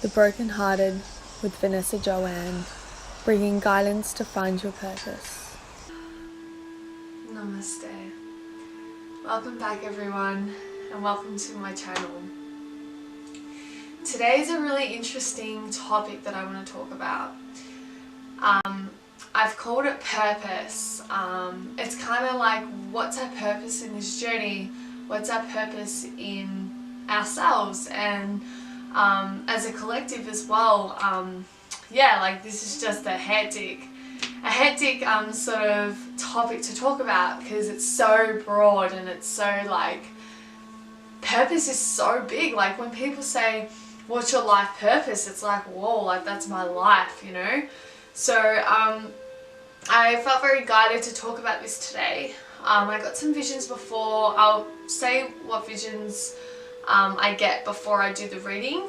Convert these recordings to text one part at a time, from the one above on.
The Brokenhearted with Vanessa bringing guidance to find your purpose. Namaste. Welcome back everyone, and welcome to my channel. Today is a really interesting topic that I want to talk about. I've called it purpose. It's kind of like, what's our purpose in this journey? What's our purpose in ourselves and as a collective as well? Yeah, like this is just a hectic sort of topic to talk about because it's so broad and it's so like, purpose is so big. Like when people say, what's your life purpose? It's like, whoa, like that's my life, you know? So I felt very guided to talk about this today. I got some visions before. I'll say what visions I get before I do the reading.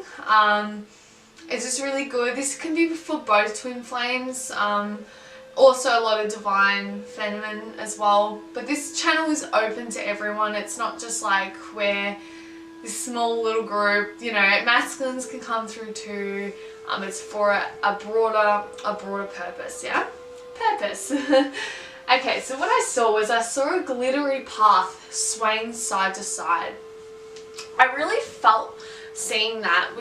It's just really good. This can be for both twin flames, also a lot of divine feminine as well. But this channel is open to everyone. It's not just like we're this small little group, you know, masculines can come through too. It's for a broader purpose, yeah? Purpose. Okay, so what I saw a glittery path swaying side to side. I really felt seeing that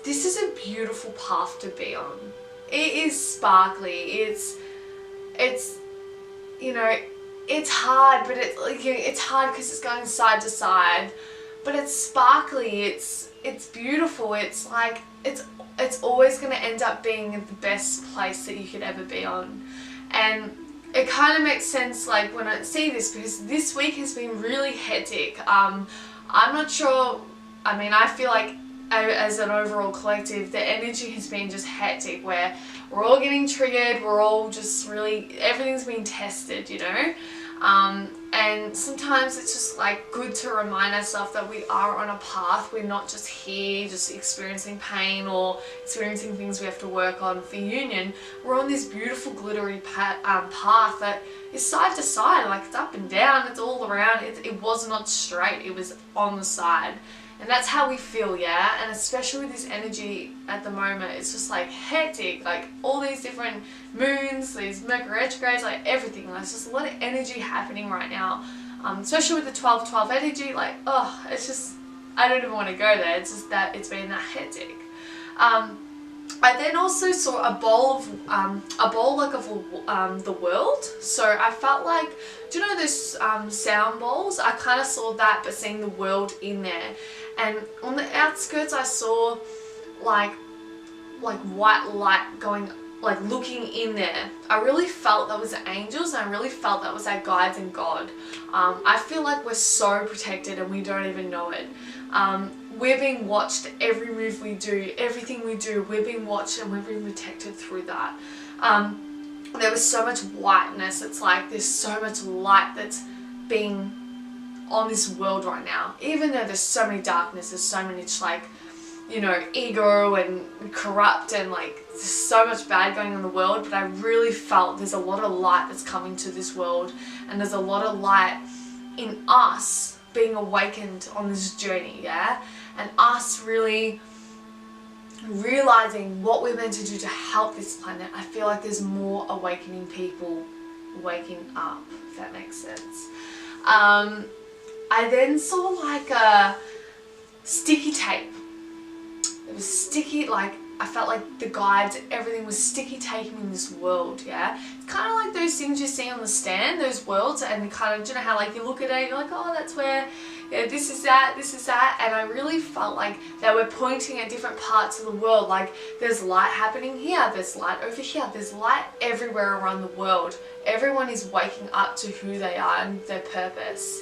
this is a beautiful path to be on. It is sparkly. It's you know, it's hard, but it's hard because it's going side to side. But it's sparkly. It's beautiful. It's like it's always going to end up being the best place that you could ever be on. And it kind of makes sense like when I see this, because this week has been really hectic. I'm not sure, I mean, I feel like as an overall collective, the energy has been just hectic where we're all getting triggered, we're all just really, everything's being tested, you know? And sometimes it's just like good to remind ourselves that we are on a path. We're not just here just experiencing pain or experiencing things we have to work on for union. We're on this beautiful glittery path that is side to side, like it's up and down, it's all around. It was not straight, it was on the side. And that's how we feel, yeah? And especially with this energy at the moment, it's just like hectic, like all these different moons, these Mercury retrogrades, like everything. There's just a lot of energy happening right now. Especially with the 12-12 energy, like, oh, it's just, I don't even want to go there. It's just that it's been that hectic. I then also saw a bowl of the world. So I felt like, do you know those sound bowls? I kind of saw that, but seeing the world in there. And on the outskirts, I saw like white light going, like looking in there. I really felt that was the angels, and I really felt that was our guides and God. I feel like we're so protected and we don't even know it. We're being watched, every move we do, everything we do, we're being watched and we're being protected through that. There was so much whiteness, it's like there's so much light that's being on this world right now. Even though there's so many darkness, there's so much like, you know, ego and corrupt and like there's so much bad going on in the world, but I really felt there's a lot of light that's coming to this world, and there's a lot of light in us being awakened on this journey, yeah? And us really realizing what we're meant to do to help this planet. I feel like there's more awakening people waking up, if that makes sense. I then saw like a sticky tape. It was sticky, like I felt like the guides, everything was sticky taping in this world, yeah? It's kind of like those things you see on the stand, those worlds, and kind of, do you know how like you look at it, you're like, oh, that's where, yeah, this is that, and I really felt like they were pointing at different parts of the world, like there's light happening here, there's light over here, there's light everywhere around the world. Everyone is waking up to who they are and their purpose.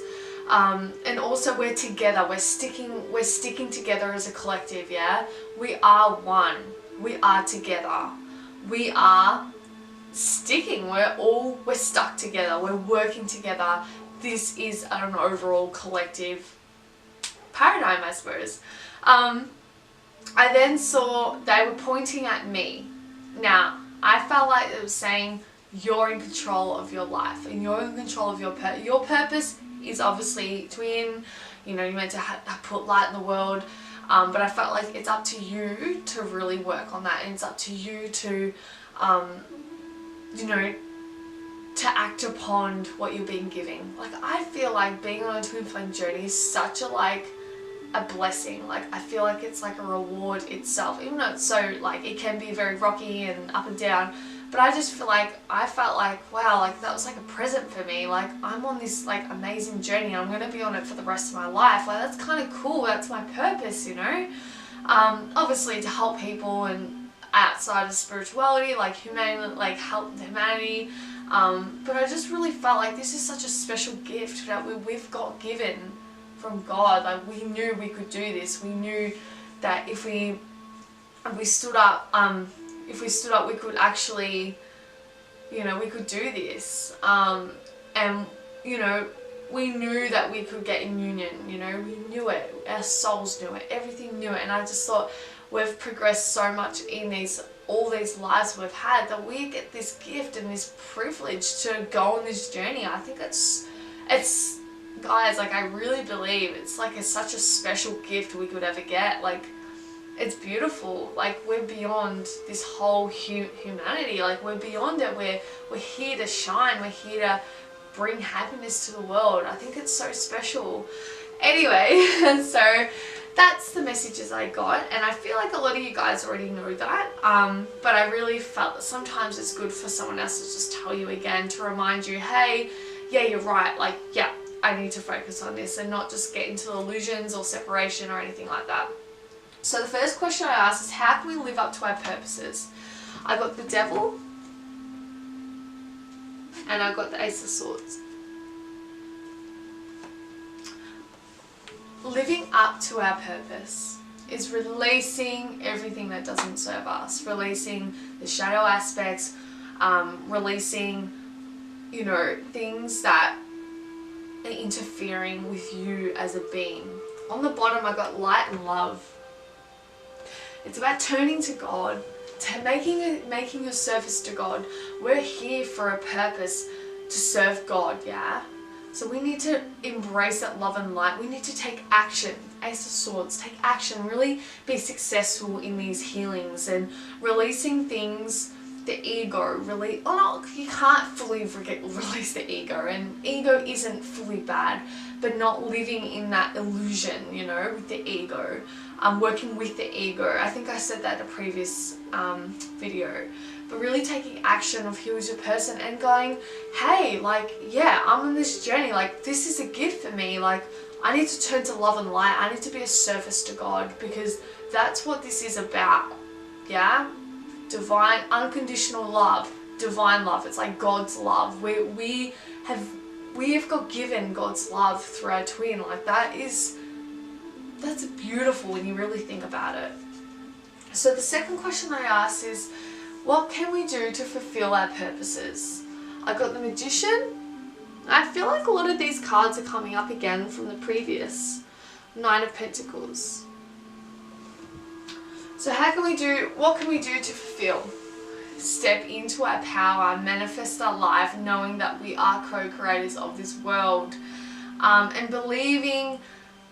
And also we're together, we're sticking together as a collective, yeah? We are one, we are together, we are sticking, we're stuck together, we're working together. This is an overall collective paradigm, I suppose. I then saw they were pointing at me. Now, I felt like it was saying, you're in control of your life and you're in control of your purpose is obviously twin, you know, you're meant to put light in the world. But I felt like it's up to you to really work on that, and it's up to you to, you know, to act upon what you're being given. Like, I feel like being on a twin flame journey is such a a blessing. Like, I feel like it's like a reward itself, even though it's so like it can be very rocky and up and down. But I just feel like I felt like, wow, like that was like a present for me. Like, I'm on this like amazing journey and I'm gonna be on it for the rest of my life. Like, that's kind of cool. That's my purpose, you know. Obviously to help people and outside of spirituality, like humanity, like help humanity. But I just really felt like this is such a special gift that we've got given from God. Like, we knew we could do this. We knew that if we stood up, we could actually, you know, we could do this. And, you know, we knew that we could get in union, you know, we knew it. Our souls knew it. Everything knew it. And I just thought we've progressed so much in all these lives we've had, that we get this gift and this privilege to go on this journey. I think it's guys, like, I really believe it's like such a special gift we could ever get. Like, it's beautiful. Like, we're beyond this whole humanity. Like, we're beyond it. We're here to shine. We're here to bring happiness to the world. I think it's so special. Anyway, so that's the messages I got, and I feel like a lot of you guys already know that, but I really felt that sometimes it's good for someone else to just tell you again, to remind you, hey, yeah, you're right, like, yeah, I need to focus on this, and not just get into illusions or separation or anything like that. So the first question I asked is, how can we live up to our purposes? I got the Devil, and I got the Ace of Swords. Living up to our purpose is releasing everything that doesn't serve us, releasing the shadow aspects, releasing, you know, things that are interfering with you as a being. On the bottom I got light and love. It's about turning to God, to making your service to God. We're here for a purpose, to serve God, yeah? So we need to embrace that love and light. We need to take action. Ace of Swords, take action. Really be successful in these healings and releasing things, the ego. Really, you can't fully release the ego, and ego isn't fully bad, but not living in that illusion, you know, with the ego. Working with the ego. I think I said that in a previous video. But really taking action of who is your person and going, hey, like, yeah, I'm on this journey. Like, this is a gift for me. Like, I need to turn to love and light. I need to be a service to God, because that's what this is about. Yeah? Divine, unconditional love. Divine love. It's like God's love. We have got given God's love through our twin. Like, that's beautiful when you really think about it. So the second question I asked is, what can we do to fulfill our purposes? I got the Magician. I feel like a lot of these cards are coming up again from the previous Nine of Pentacles. So what can we do to fulfill? Step into our power, manifest our life, knowing that we are co-creators of this world, and believing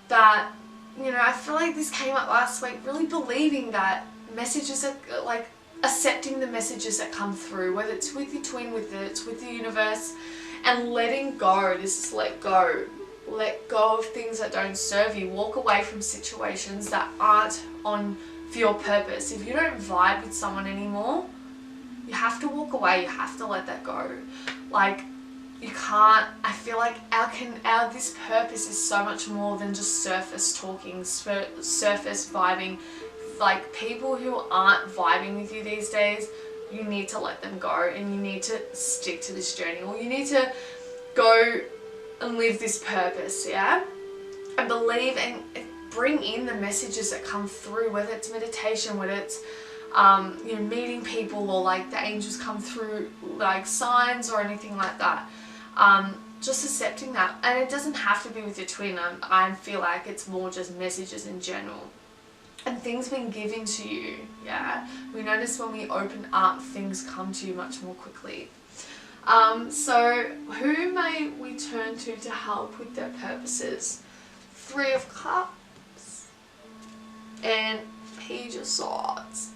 that, you know, I feel like this came up last week, really believing that messages are like, accepting the messages that come through, whether it's with your twin, whether it's with the universe, and letting go. This is let go. Let go of things that don't serve you. Walk away from situations that aren't on for your purpose. If you don't vibe with someone anymore, you have to walk away. You have to let that go. Like, you can't, I feel like this purpose is so much more than just surface talking, surface vibing. Like, people who aren't vibing with you these days, you need to let them go, and you need to stick to this journey, or you need to go and live this purpose, yeah? And believe and bring in the messages that come through, whether it's meditation, whether it's you know, meeting people, or like the angels come through, like signs or anything like that. Just accepting that, and it doesn't have to be with your twin. I feel like it's more just messages in general. And things being given to you, yeah? We notice when we open up, things come to you much more quickly. So who may we turn to help with their purposes? Three of Cups, and Page of Swords.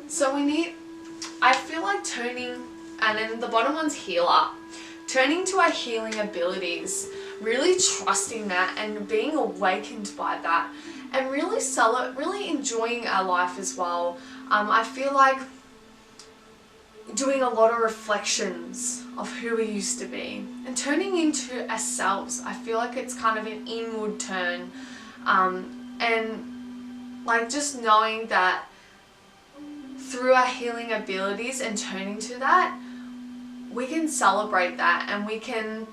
So we need, I feel like turning, and then the bottom one's healer. Turning to our healing abilities, really trusting that and being awakened by that, and really enjoying our life as well. I feel like doing a lot of reflections of who we used to be and turning into ourselves. I feel like it's kind of an inward turn, and like just knowing that through our healing abilities and turning to that, we can celebrate that and we can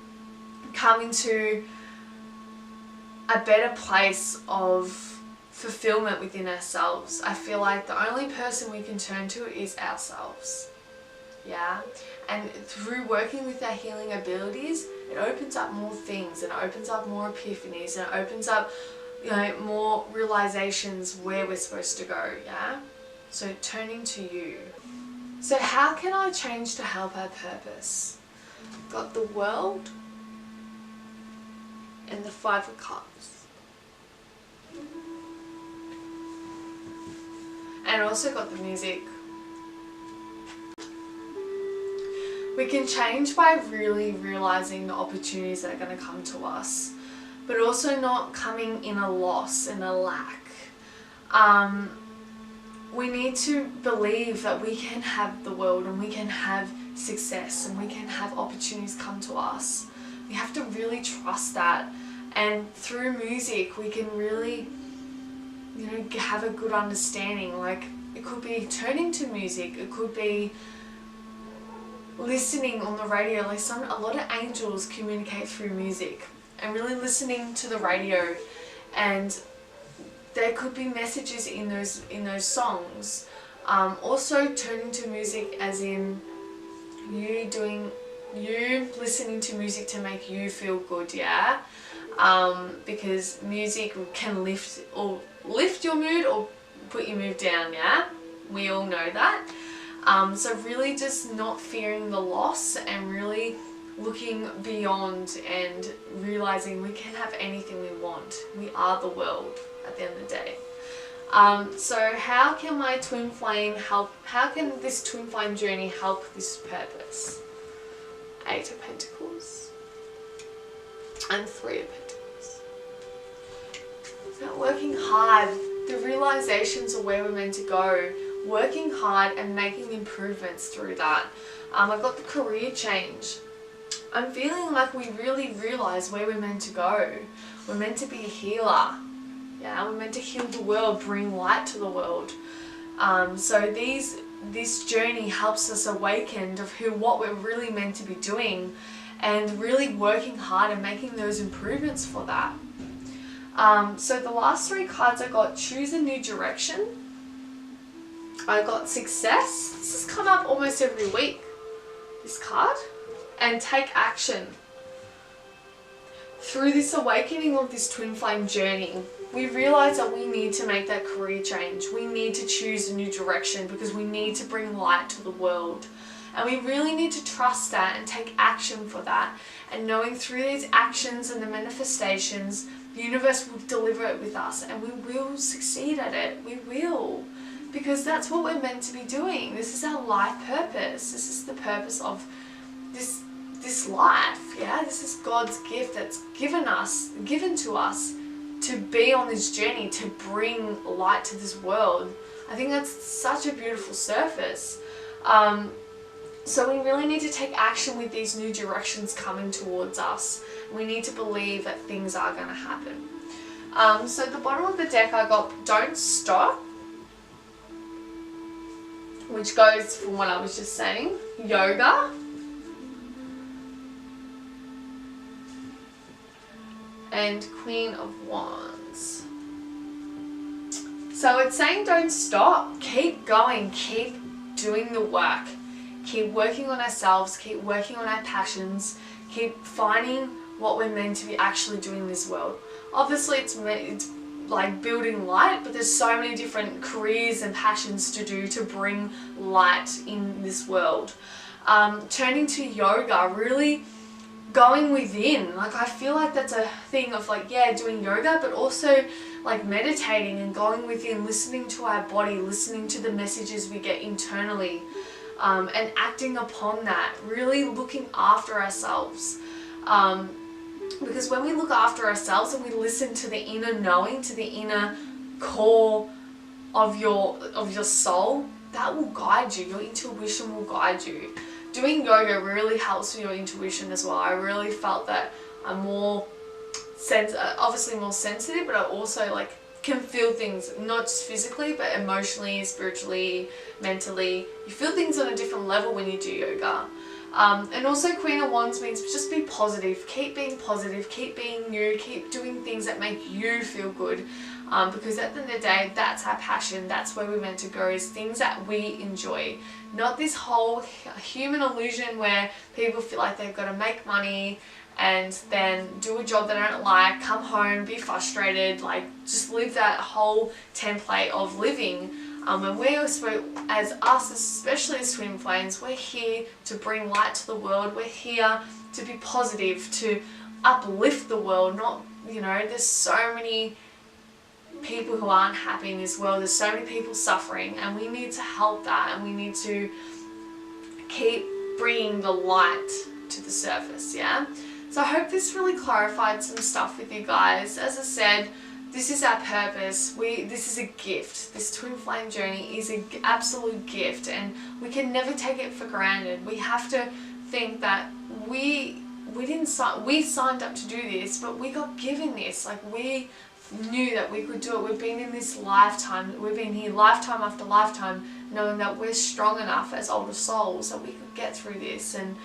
come into a better place of fulfillment within ourselves. I feel like the only person we can turn to is ourselves. Yeah, and through working with our healing abilities, it opens up more things, and it opens up more epiphanies, and it opens up, you know, more realizations where we're supposed to go. Yeah, so turning to you. So how can I change to help our purpose? Got the World and the Five of Cups, and also got the music. We can change by really realizing the opportunities that are going to come to us, but also not coming in a loss and a lack. We need to believe that we can have the world and we can have success and we can have opportunities come to us. We have to really trust that, and through music we can really, you know, have a good understanding. Like, it could be turning to music, it could be listening on the radio. Like a lot of angels communicate through music, and really listening to the radio, and there could be messages in those songs. Also turning to music as in you listening to music to make you feel good, yeah? Because music can lift your mood or put your mood down, yeah? We all know that. So really just not fearing the loss and really looking beyond and realizing we can have anything we want. We are the world at the end of the day. So how can my twin flame help? How can this twin flame journey help this purpose? Eight of Pentacles and Three of Pentacles. It's about working hard. The realizations of where we're meant to go. Working hard and making improvements through that. I got the career change. I'm feeling like we really realize where we're meant to go. We're meant to be a healer. Yeah, we're meant to heal the world, bring light to the world. So this journey helps us awaken of what we're really meant to be doing, and really working hard and making those improvements for that. So the last three cards I got: choose a new direction. I got success. This has come up almost every week, this card. And take action. Through this awakening of this twin flame journey, we realize that we need to make that career change. We need to choose a new direction because we need to bring light to the world. And we really need to trust that and take action for that. And knowing through these actions and the manifestations, the universe will deliver it with us, and we will succeed at it. We will. Because that's what we're meant to be doing. This is our life purpose. This is the purpose of this life. Yeah, this is God's gift that's given to us to be on this journey, to bring light to this world. I think that's such a beautiful surface. So we really need to take action with these new directions coming towards us. We need to believe that things are going to happen. So at the bottom of the deck I got Don't Stop, which goes from what I was just saying, yoga, and Queen of Wands. So it's saying don't stop, keep going, keep doing the work, keep working on ourselves, keep working on our passions, keep finding what we're meant to be actually doing in this world. Obviously it's like building light, but there's so many different careers and passions to do to bring light in this world. Turning to yoga, really going within. Like, I feel like that's a thing of like, yeah, doing yoga, but also like meditating and going within, listening to our body, listening to the messages we get internally, and acting upon that, really looking after ourselves. Because when we look after ourselves and we listen to the inner knowing, to the inner core of your soul, that will guide you. Your intuition will guide you. Doing yoga really helps with your intuition as well. I really felt that I'm more obviously more sensitive, but I also like can feel things, not just physically, but emotionally, spiritually, mentally. You feel things on a different level when you do yoga. And also Queen of Wands means just be positive. Keep being positive, keep being you, keep doing things that make you feel good. Because at the end of the day, that's our passion. That's where we're meant to go, is things that we enjoy. Not this whole human illusion where people feel like they've got to make money and then do a job they don't like, come home, be frustrated, like just live that whole template of living. And we're as us, especially as twin flames, we're here to bring light to the world. We're here to be positive, to uplift the world. Not, there's so many people who aren't happy in this world. There's so many people suffering, and we need to help that, and we need to keep bringing the light to the surface, yeah? So I hope this really clarified some stuff with you guys. As I said, this is our purpose. This is a gift. This twin flame journey is an absolute gift, and we can never take it for granted. We have to think that we signed up to do this, but we got given this. Like, we knew that we could do it. We've been in this lifetime. We've been here lifetime after lifetime, knowing that we're strong enough as older souls that we could get through this, and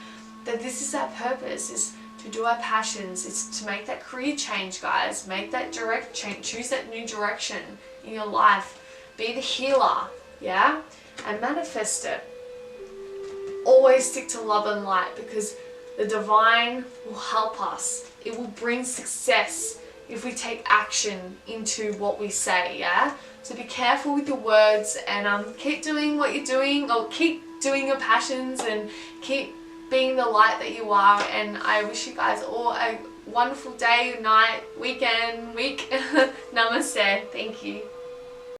that this is our purpose, is to do our passions. It's to make that career change, guys. Make that direct change. Choose that new direction in your life. Be the healer, yeah? And manifest it. Always stick to love and light, because the divine will help us. It will bring success if we take action into what we say, yeah? So be careful with your words, and keep doing what you're doing, or keep doing your passions, and keep being the light that you are. And I wish you guys all a wonderful day, night, weekend, week. Namaste. Thank you.